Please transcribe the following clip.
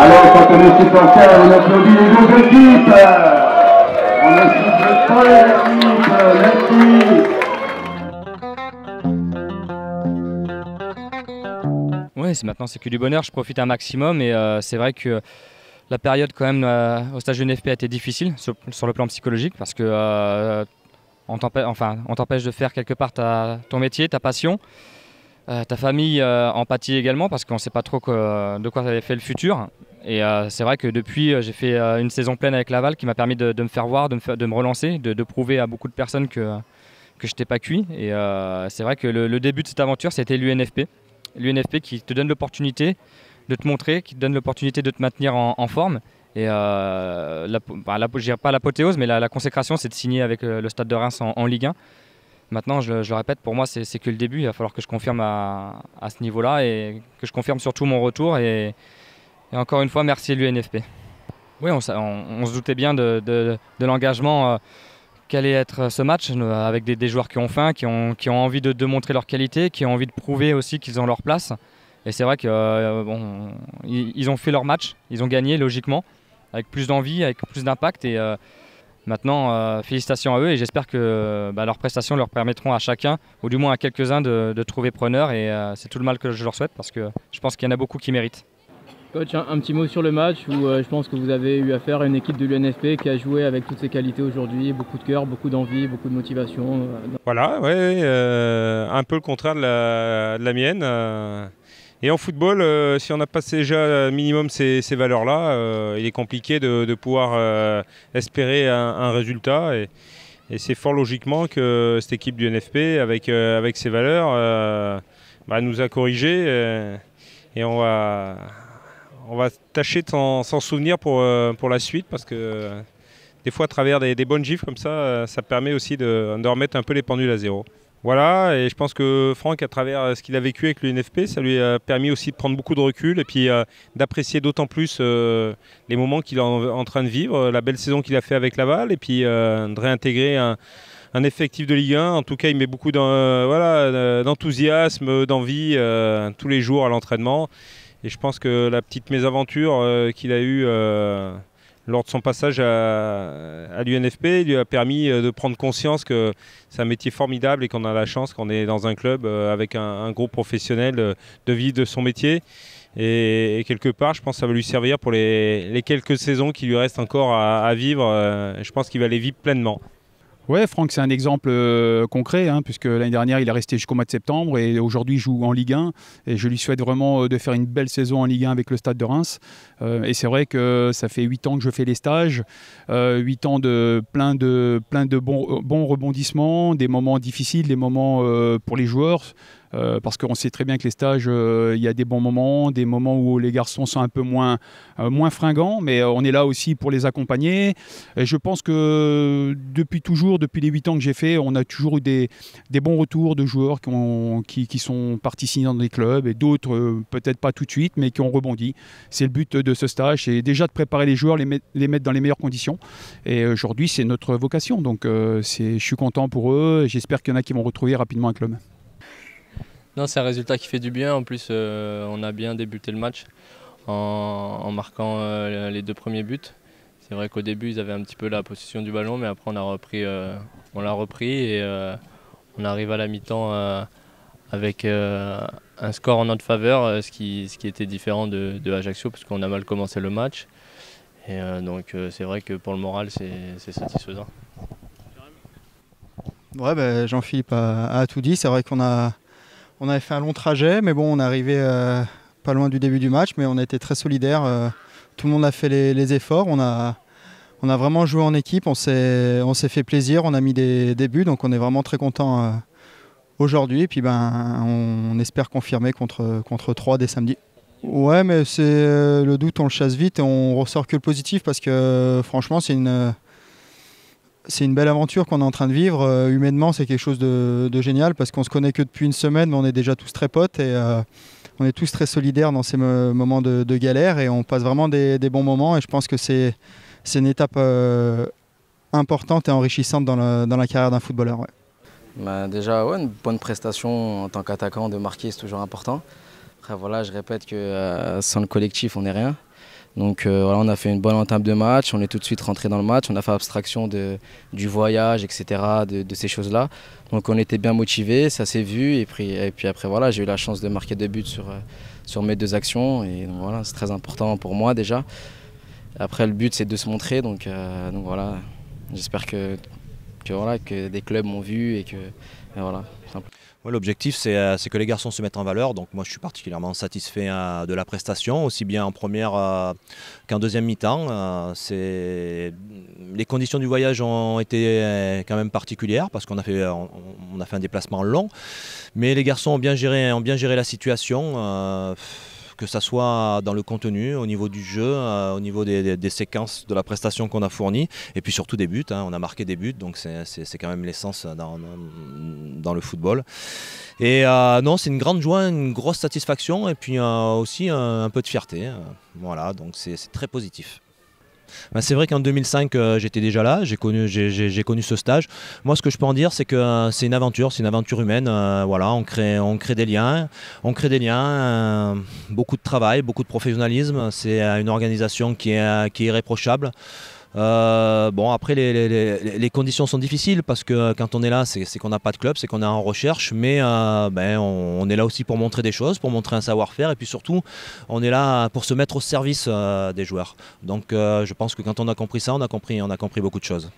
Alors, quand on est supporter, on applaudit les deux équipes. On ne siffle pas les équipes. Merci. Oui, maintenant c'est que du bonheur, je profite un maximum et c'est vrai que la période quand même au stage UNFP a été difficile sur le plan psychologique parce que on t'empêche de faire quelque part ton métier, ta passion. Ta famille en pâtit également parce qu'on ne sait pas trop de quoi ça avait fait le futur. Et c'est vrai que depuis, j'ai fait une saison pleine avec Laval qui m'a permis de me faire voir, de me relancer, de prouver à beaucoup de personnes que je n'étais pas cuit. Et c'est vrai que le début de cette aventure, c'était l'UNFP. L'UNFP qui te donne l'opportunité de te montrer, qui te donne l'opportunité de te maintenir en forme. Et je dirais pas l'apothéose, mais la consécration, c'est de signer avec le Stade de Reims en Ligue 1. Maintenant, je le répète, pour moi, c'est que le début. Il va falloir que je confirme à ce niveau-là et que je confirme surtout mon retour. Et encore une fois, merci l'UNFP. Oui, on se doutait bien de l'engagement qu'allait être ce match avec des joueurs qui ont faim, qui ont envie de montrer leur qualité, qui ont envie de prouver aussi qu'ils ont leur place. Et c'est vrai qu'ils ont fait leur match, ils ont gagné logiquement, avec plus d'envie, avec plus d'impact. Et maintenant, félicitations à eux et j'espère que leurs prestations leur permettront à chacun, ou du moins à quelques-uns, de trouver preneur. Et c'est tout le mal que je leur souhaite parce que je pense qu'il y en a beaucoup qui méritent. Coach, un petit mot sur le match où je pense que vous avez eu affaire à une équipe de l'UNFP qui a joué avec toutes ses qualités aujourd'hui, beaucoup de cœur, beaucoup d'envie, beaucoup de motivation. Voilà, ouais, un peu le contraire de la mienne. Et en football, si on n'a pas déjà minimum ces valeurs-là, il est compliqué de pouvoir espérer un résultat. Et c'est fort logiquement que cette équipe du NFP, avec ses valeurs, nous a corrigé. Et on va tâcher de s'en souvenir pour la suite, parce que des fois, à travers des bonnes gifles comme ça, ça permet aussi de remettre un peu les pendules à zéro. Voilà, et je pense que Franck, à travers ce qu'il a vécu avec l'UNFP, ça lui a permis aussi de prendre beaucoup de recul et puis d'apprécier d'autant plus les moments qu'il est en train de vivre, la belle saison qu'il a fait avec Laval, et puis de réintégrer un effectif de Ligue 1. En tout cas, il met beaucoup d'enthousiasme, d'envie tous les jours à l'entraînement. Et je pense que la petite mésaventure qu'il a eue lors de son passage à l'UNFP lui a permis de prendre conscience que c'est un métier formidable et qu'on a la chance, qu'on est dans un club avec un groupe professionnel, de vivre de son métier. Et quelque part, je pense que ça va lui servir pour les quelques saisons qui lui restent encore à vivre. Je pense qu'il va les vivre pleinement. Ouais, Franck, c'est un exemple concret, puisque l'année dernière, il est resté jusqu'au mois de septembre et aujourd'hui, il joue en Ligue 1. Et je lui souhaite vraiment de faire une belle saison en Ligue 1 avec le Stade de Reims. Et c'est vrai que ça fait 8 ans que je fais les stages, 8 ans de plein de bons rebondissements, des moments difficiles, des moments pour les joueurs. Parce qu'on sait très bien que les stages, il y a des bons moments, des moments où les garçons sont un peu moins fringants, mais on est là aussi pour les accompagner. Et je pense que depuis les 8 ans que j'ai fait, on a toujours eu des bons retours de joueurs qui sont partis signer dans des clubs, et d'autres peut-être pas tout de suite, mais qui ont rebondi. C'est le but de ce stage, c'est déjà de préparer les joueurs, les mettre dans les meilleures conditions. Et aujourd'hui, c'est notre vocation, donc je suis content pour eux, et j'espère qu'il y en a qui vont retrouver rapidement un club. Non, c'est un résultat qui fait du bien. En plus, on a bien débuté le match en marquant les 2 premiers buts. C'est vrai qu'au début, ils avaient un petit peu la possession du ballon, mais après, on l'a repris et on arrive à la mi-temps avec un score en notre faveur, ce qui était différent de Ajaccio, parce qu'on a mal commencé le match. Et donc, c'est vrai que pour le moral, c'est satisfaisant. Ouais, Jean-Philippe a tout dit. C'est vrai qu'on avait fait un long trajet, mais bon, on est arrivé pas loin du début du match, mais on a été très solidaires. Tout le monde a fait les efforts. On a vraiment joué en équipe, on s'est fait plaisir, on a mis des buts, donc on est vraiment très content aujourd'hui. Et puis on espère confirmer contre 3 dès samedi. Ouais, mais le doute, on le chasse vite et on ressort que le positif parce que franchement, c'est une belle aventure qu'on est en train de vivre. Humainement, c'est quelque chose de génial parce qu'on se connaît que depuis une semaine, mais on est déjà tous très potes et on est tous très solidaires dans ces moments de galère et on passe vraiment des bons moments. Et je pense que c'est une étape importante et enrichissante dans la carrière d'un footballeur. Ouais. Déjà, une bonne prestation en tant qu'attaquant, de marquer, c'est toujours important. Après, voilà, je répète que sans le collectif, on n'est rien. Donc on a fait une bonne entame de match, on est tout de suite rentré dans le match, on a fait abstraction du voyage, etc., de ces choses-là. Donc on était bien motivés, ça s'est vu. Et puis après, voilà, j'ai eu la chance de marquer 2 buts sur mes 2 actions. Et donc voilà, c'est très important pour moi déjà. Après, le but, c'est de se montrer. Donc voilà, j'espère que des clubs m'ont vu et voilà, simple. Ouais, l'objectif, c'est que les garçons se mettent en valeur. Donc moi, je suis particulièrement satisfait de la prestation, aussi bien en première qu'en deuxième mi-temps. Les conditions du voyage ont été quand même particulières parce qu'on a fait un déplacement long. Mais les garçons ont bien géré la situation. Que ce soit dans le contenu, au niveau du jeu, au niveau des séquences de la prestation qu'on a fournie, et puis surtout des buts. On a marqué des buts, donc c'est quand même l'essence dans le football. Et non, c'est une grande joie, une grosse satisfaction, et puis aussi un peu de fierté. Voilà, donc c'est très positif. C'est vrai qu'en 2005, j'étais déjà là, j'ai connu ce stage. Moi, ce que je peux en dire, c'est que c'est une aventure humaine. Voilà, on crée des liens, beaucoup de travail, beaucoup de professionnalisme. C'est une organisation qui est irréprochable. Après les conditions sont difficiles parce que quand on est là, c'est qu'on n'a pas de club, c'est qu'on est en recherche, mais on est là aussi pour montrer des choses, pour montrer un savoir-faire et puis surtout on est là pour se mettre au service des joueurs. Donc je pense que quand on a compris ça, on a compris beaucoup de choses.